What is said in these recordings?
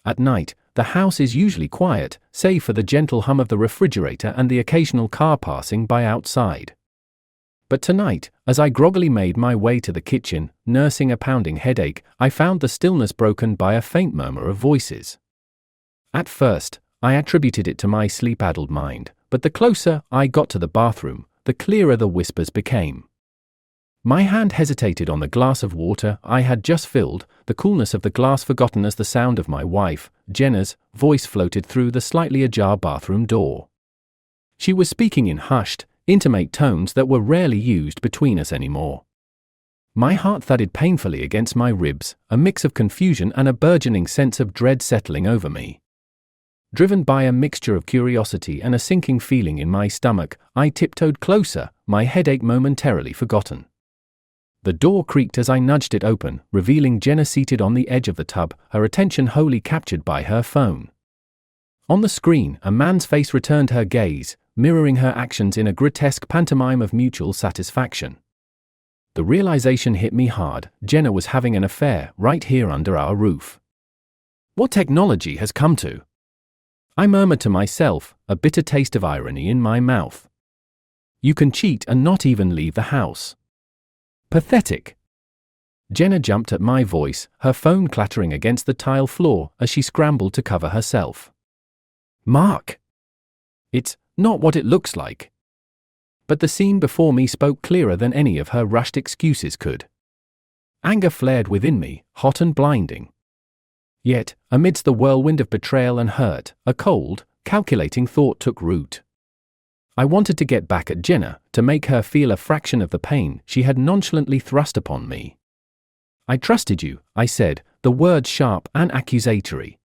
At night, the house is usually quiet, save for the gentle hum of the refrigerator and the occasional car passing by outside. But tonight, as I groggily made my way to the kitchen, nursing a pounding headache, I found the stillness broken by a faint murmur of voices. At first, I attributed it to my sleep-addled mind, but the closer I got to the bathroom, the clearer the whispers became. My hand hesitated on the glass of water I had just filled, the coolness of the glass forgotten as the sound of my wife, Jenna's, voice floated through the slightly ajar bathroom door. She was speaking in hushed, intimate tones that were rarely used between us anymore. My heart thudded painfully against my ribs, a mix of confusion and a burgeoning sense of dread settling over me. Driven by a mixture of curiosity and a sinking feeling in my stomach, I tiptoed closer, my headache momentarily forgotten. The door creaked as I nudged it open, revealing Jenna seated on the edge of the tub, her attention wholly captured by her phone. On the screen, a man's face returned her gaze, mirroring her actions in a grotesque pantomime of mutual satisfaction. The realization hit me hard: Jenna was having an affair right here under our roof. What technology has come to? I murmured to myself, a bitter taste of irony in my mouth. You can cheat and not even leave the house. Pathetic. Jenna jumped at my voice, her phone clattering against the tile floor as she scrambled to cover herself. Mark! It's not what it looks like. But the scene before me spoke clearer than any of her rushed excuses could. Anger flared within me, hot and blinding. Yet, amidst the whirlwind of betrayal and hurt, a cold, calculating thought took root. I wanted to get back at Jenna, to make her feel a fraction of the pain she had nonchalantly thrust upon me. I trusted you, I said, the words sharp and accusatory.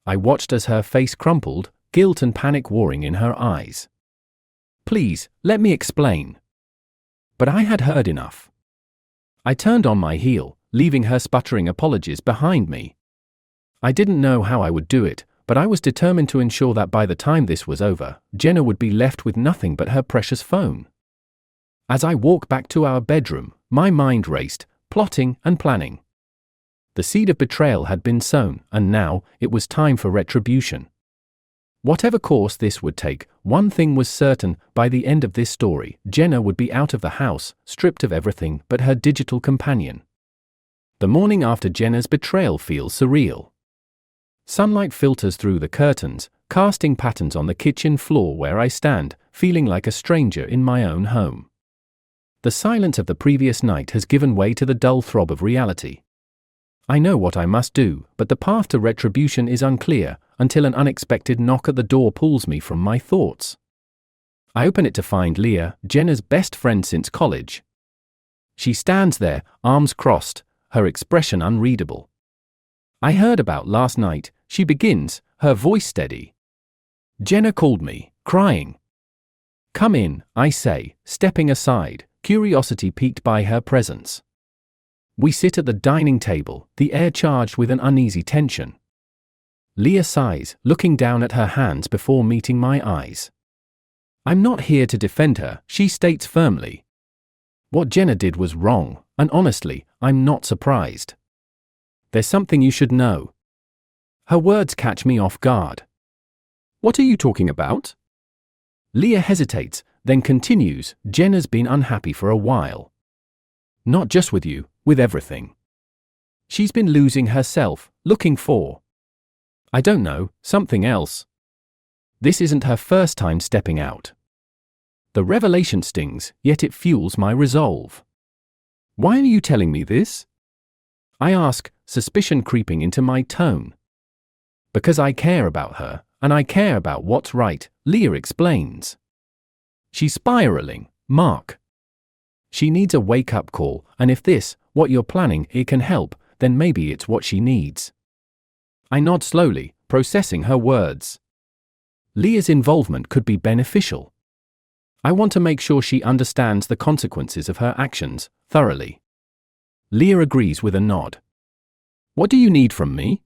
I watched as her face crumpled, guilt and panic warring in her eyes. Please, let me explain. But I had heard enough. I turned on my heel, leaving her sputtering apologies behind me. I didn't know how I would do it, but I was determined to ensure that by the time this was over, Jenna would be left with nothing but her precious phone. As I walked back to our bedroom, my mind raced, plotting and planning. The seed of betrayal had been sown, and now it was time for retribution. Whatever course this would take, one thing was certain: by the end of this story, Jenna would be out of the house, stripped of everything but her digital companion. The morning after Jenna's betrayal feels surreal. Sunlight filters through the curtains, casting patterns on the kitchen floor where I stand, feeling like a stranger in my own home. The silence of the previous night has given way to the dull throb of reality. I know what I must do, but the path to retribution is unclear, until an unexpected knock at the door pulls me from my thoughts. I open it to find Leah, Jenna's best friend since college. She stands there, arms crossed, her expression unreadable. I heard about last night, she begins, her voice steady. Jenna called me, crying. Come in, I say, stepping aside, curiosity piqued by her presence. We sit at the dining table, the air charged with an uneasy tension. Leah sighs, looking down at her hands before meeting my eyes. I'm not here to defend her, she states firmly. What Jenna did was wrong, and honestly, I'm not surprised. There's something you should know. Her words catch me off guard. What are you talking about? Leah hesitates, then continues. Jenna's been unhappy for a while. Not just with you, with everything. She's been losing herself, looking for, I don't know, something else. This isn't her first time stepping out. The revelation stings, yet it fuels my resolve. Why are you telling me this? I ask, suspicion creeping into my tone. Because I care about her, and I care about what's right, Leah explains. She's spiraling, Mark. She needs a wake-up call, and if this, what you're planning, it can help, then maybe it's what she needs. I nod slowly, processing her words. Leah's involvement could be beneficial. I want to make sure she understands the consequences of her actions, thoroughly. Leah agrees with a nod. What do you need from me?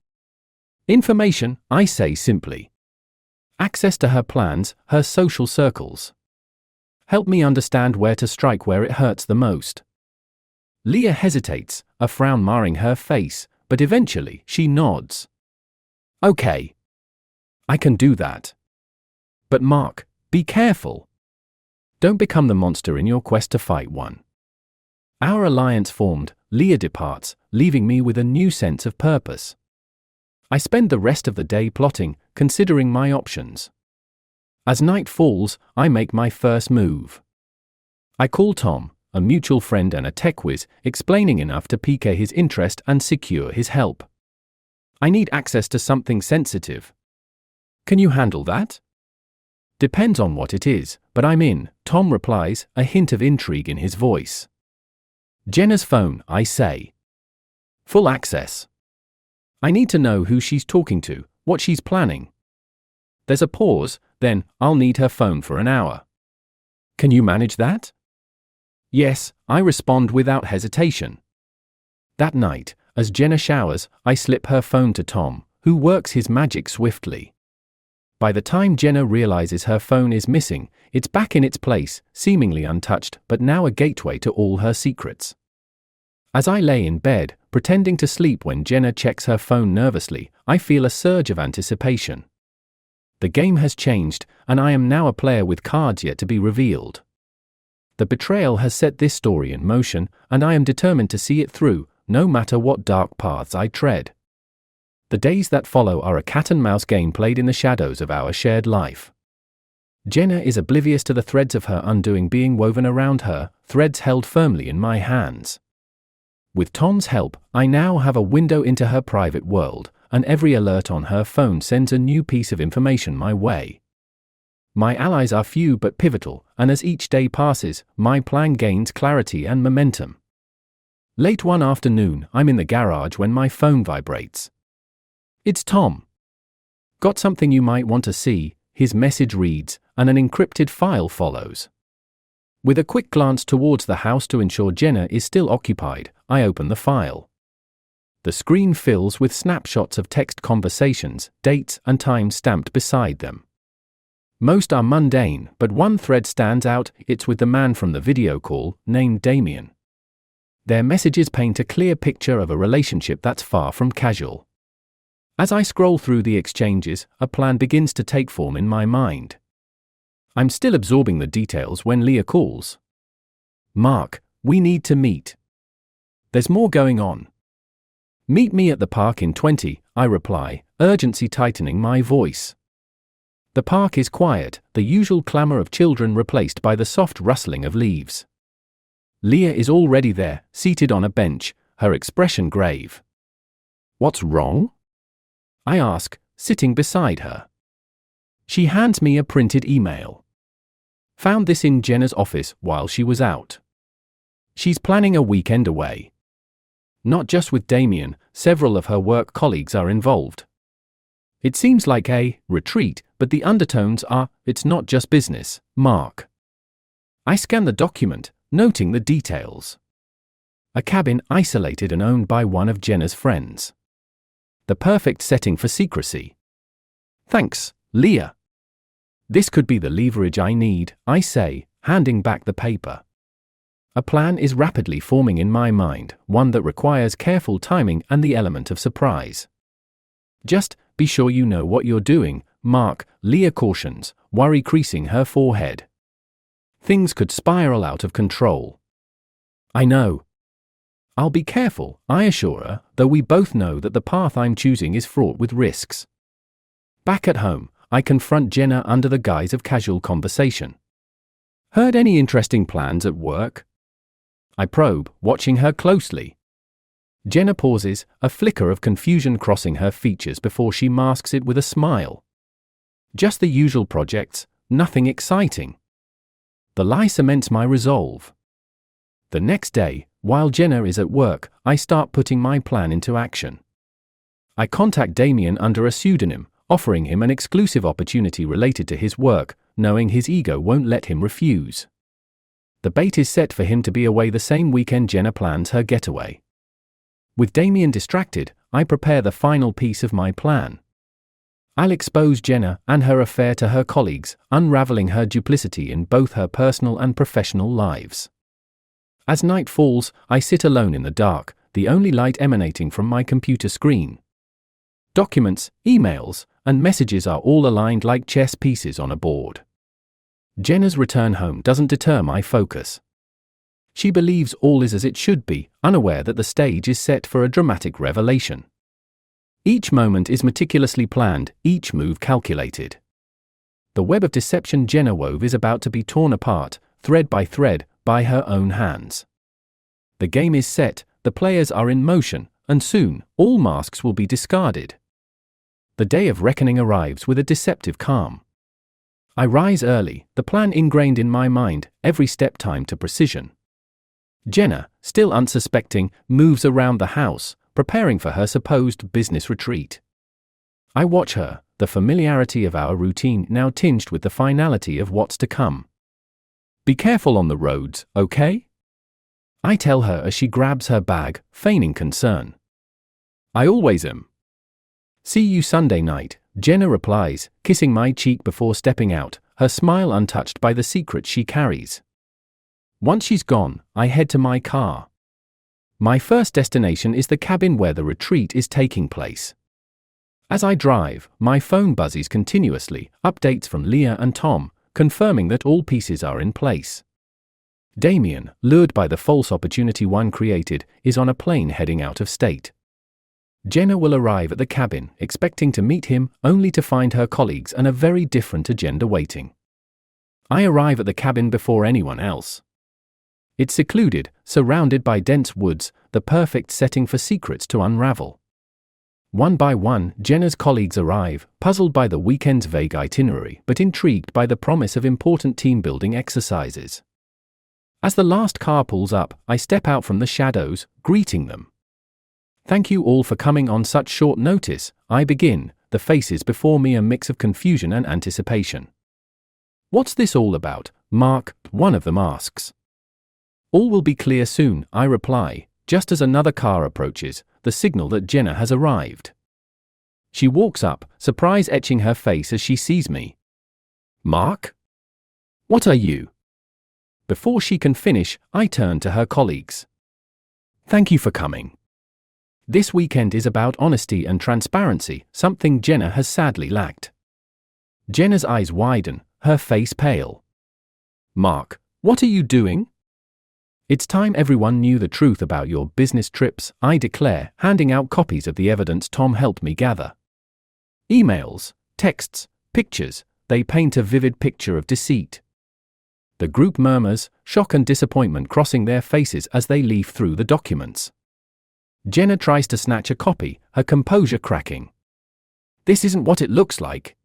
Information, I say simply. Access to her plans, her social circles. Help me understand where to strike where it hurts the most. Leah hesitates, a frown marring her face, but eventually she nods. Okay. I can do that. But Mark, be careful. Don't become the monster in your quest to fight one. Our alliance formed, Leah departs, leaving me with a new sense of purpose. I spend the rest of the day plotting, considering my options. As night falls, I make my first move. I call Tom, a mutual friend and a tech whiz, explaining enough to pique his interest and secure his help. I need access to something sensitive. Can you handle that? Depends on what it is, but I'm in, Tom replies, a hint of intrigue in his voice. Jenna's phone, I say. Full access. I need to know who she's talking to, what she's planning. There's a pause, then, I'll need her phone for an hour. Can you manage that? Yes, I respond without hesitation. That night, as Jenna showers, I slip her phone to Tom, who works his magic swiftly. By the time Jenna realizes her phone is missing, it's back in its place, seemingly untouched, but now a gateway to all her secrets. As I lay in bed, pretending to sleep when Jenna checks her phone nervously, I feel a surge of anticipation. The game has changed, and I am now a player with cards yet to be revealed. The betrayal has set this story in motion, and I am determined to see it through, no matter what dark paths I tread. The days that follow are a cat-and-mouse game played in the shadows of our shared life. Jenna is oblivious to the threads of her undoing being woven around her, threads held firmly in my hands. With Tom's help, I now have a window into her private world, and every alert on her phone sends a new piece of information my way. My allies are few but pivotal, and as each day passes, my plan gains clarity and momentum. Late one afternoon, I'm in the garage when my phone vibrates. It's Tom. Got something you might want to see, his message reads, and an encrypted file follows. With a quick glance towards the house to ensure Jenna is still occupied, I open the file. The screen fills with snapshots of text conversations, dates and times stamped beside them. Most are mundane, but one thread stands out, it's with the man from the video call, named Damien. Their messages paint a clear picture of a relationship that's far from casual. As I scroll through the exchanges, a plan begins to take form in my mind. I'm still absorbing the details when Leah calls. Mark, we need to meet. There's more going on. Meet me at the park in 20, I reply, urgency tightening my voice. The park is quiet, the usual clamor of children replaced by the soft rustling of leaves. Leah is already there, seated on a bench, her expression grave. What's wrong? I ask, sitting beside her. She hands me a printed email. Found this in Jenna's office while she was out. She's planning a weekend away. Not just with Damien, several of her work colleagues are involved. It seems like a retreat, but the undertones are, it's not just business, Mark. I scan the document, noting the details. A cabin isolated and owned by one of Jenna's friends. The perfect setting for secrecy. Thanks, Leah. This could be the leverage I need, I say, handing back the paper. A plan is rapidly forming in my mind, one that requires careful timing and the element of surprise. Just be sure you know what you're doing, Mark, Leah cautions, worry creasing her forehead. Things could spiral out of control. I know. I'll be careful, I assure her, though we both know that the path I'm choosing is fraught with risks. Back at home, I confront Jenna under the guise of casual conversation. Heard any interesting plans at work? I probe, watching her closely. Jenna pauses, a flicker of confusion crossing her features before she masks it with a smile. Just the usual projects, nothing exciting. The lie cements my resolve. The next day, while Jenna is at work, I start putting my plan into action. I contact Damien under a pseudonym, offering him an exclusive opportunity related to his work, knowing his ego won't let him refuse. The bait is set for him to be away the same weekend Jenna plans her getaway. With Damien distracted, I prepare the final piece of my plan. I'll expose Jenna and her affair to her colleagues, unraveling her duplicity in both her personal and professional lives. As night falls, I sit alone in the dark, the only light emanating from my computer screen. Documents, emails, and messages are all aligned like chess pieces on a board. Jenna's return home doesn't deter my focus. She believes all is as it should be, unaware that the stage is set for a dramatic revelation. Each moment is meticulously planned, each move calculated. The web of deception Jenna wove is about to be torn apart, thread by thread, by her own hands. The game is set, the players are in motion, and soon, all masks will be discarded. The day of reckoning arrives with a deceptive calm. I rise early, the plan ingrained in my mind, every step timed to precision. Jenna, still unsuspecting, moves around the house, preparing for her supposed business retreat. I watch her, the familiarity of our routine now tinged with the finality of what's to come. Be careful on the roads, okay? I tell her as she grabs her bag, feigning concern. I always am. See you Sunday night, Jenna replies, kissing my cheek before stepping out, her smile untouched by the secret she carries. Once she's gone, I head to my car. My first destination is the cabin where the retreat is taking place. As I drive, my phone buzzes continuously, updates from Leah and Tom, confirming that all pieces are in place. Damien, lured by the false opportunity one created, is on a plane heading out of state. Jenna will arrive at the cabin, expecting to meet him, only to find her colleagues and a very different agenda waiting. I arrive at the cabin before anyone else. It's secluded, surrounded by dense woods, the perfect setting for secrets to unravel. One by one, Jenna's colleagues arrive, puzzled by the weekend's vague itinerary but intrigued by the promise of important team-building exercises. As the last car pulls up, I step out from the shadows, greeting them. Thank you all for coming on such short notice, I begin, the faces before me a mix of confusion and anticipation. What's this all about, Mark? One of them asks. All will be clear soon, I reply, just as another car approaches, the signal that Jenna has arrived. She walks up, surprise etching her face as she sees me. Mark? What are you? Before she can finish, I turn to her colleagues. Thank you for coming. This weekend is about honesty and transparency, something Jenna has sadly lacked. Jenna's eyes widen, her face pale. Mark, what are you doing? It's time everyone knew the truth about your business trips, I declare, handing out copies of the evidence Tom helped me gather. Emails, texts, pictures, they paint a vivid picture of deceit. The group murmurs, shock and disappointment crossing their faces as they leaf through the documents. Jenna tries to snatch a copy, her composure cracking. This isn't what it looks like.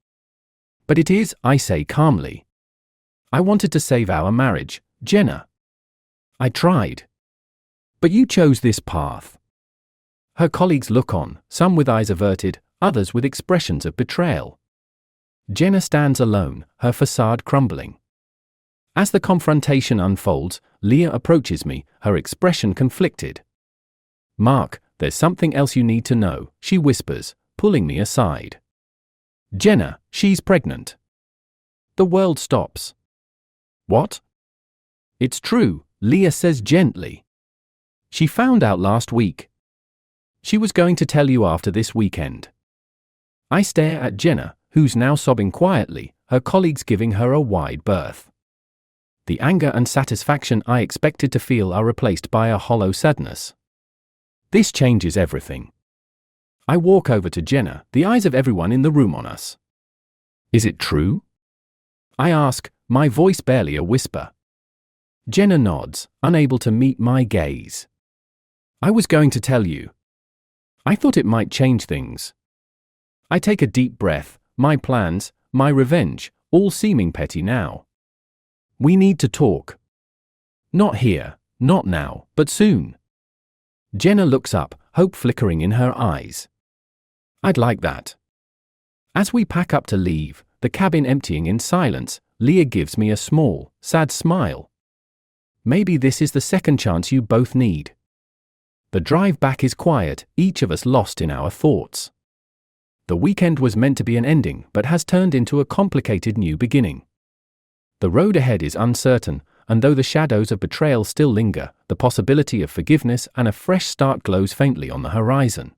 But it is, I say calmly. I wanted to save our marriage, Jenna. I tried. But you chose this path. Her colleagues look on, some with eyes averted, others with expressions of betrayal. Jenna stands alone, her facade crumbling. As the confrontation unfolds, Leah approaches me, her expression conflicted. Mark, there's something else you need to know, she whispers, pulling me aside. Jenna, she's pregnant. The world stops. What? It's true, Leah says gently. She found out last week. She was going to tell you after this weekend. I stare at Jenna, who's now sobbing quietly, her colleagues giving her a wide berth. The anger and satisfaction I expected to feel are replaced by a hollow sadness. This changes everything. I walk over to Jenna, the eyes of everyone in the room on us. Is it true? I ask, my voice barely a whisper. Jenna nods, unable to meet my gaze. I was going to tell you. I thought it might change things. I take a deep breath, my plans, my revenge, all seeming petty now. We need to talk. Not here, not now, but soon. Jenna looks up, hope flickering in her eyes. I'd like that. As we pack up to leave, the cabin emptying in silence, Leah gives me a small, sad smile. Maybe this is the second chance you both need. The drive back is quiet, each of us lost in our thoughts. The weekend was meant to be an ending, but has turned into a complicated new beginning. The road ahead is uncertain, and though the shadows of betrayal still linger, the possibility of forgiveness and a fresh start glows faintly on the horizon.